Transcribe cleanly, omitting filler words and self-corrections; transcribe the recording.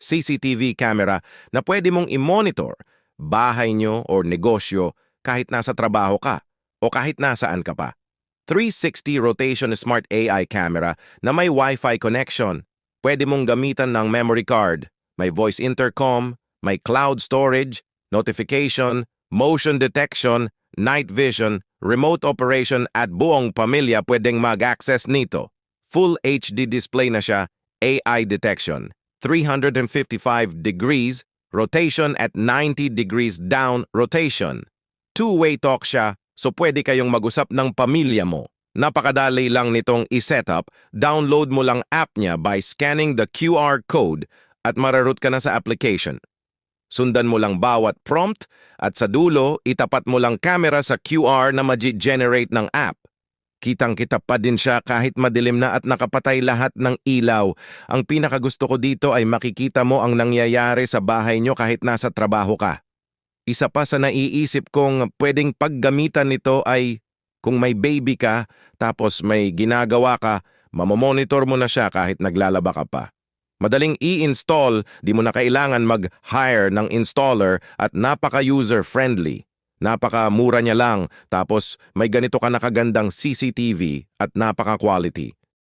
CCTV camera na pwede mong i-monitor bahay nyo or negosyo kahit nasa trabaho ka o kahit nasaan ka pa. 360 rotation smart AI camera na may Wi-Fi connection. Pwede mong gamitan ng memory card, may voice intercom, may cloud storage, notification, motion detection, night vision, remote operation at buong pamilya pwedeng mag-access nito. Full HD display na siya, AI detection, 355 degrees, rotation at 90 degrees down rotation. Two-way talk siya, so pwede kayong mag-usap ng pamilya mo. Napakadali lang nitong i-setup, download mo lang app niya by scanning the QR code at mararoot ka na sa application. Sundan mo lang bawat prompt at sa dulo, itapat mo lang camera sa QR na ma-generate ng app. Kitang-kita pa din siya kahit madilim na at nakapatay lahat ng ilaw. Ang pinakagusto ko dito ay makikita mo ang nangyayari sa bahay nyo kahit nasa trabaho ka. Isa pa sa naiisip kong pwedeng paggamitan nito ay kung may baby ka tapos may ginagawa ka, mamomonitor mo na siya kahit naglalaba ka pa. Madaling i-install, di mo na kailangan mag-hire ng installer at napaka-user-friendly. Napaka-mura niya lang, tapos may ganito ka nakagandang CCTV at napaka-quality.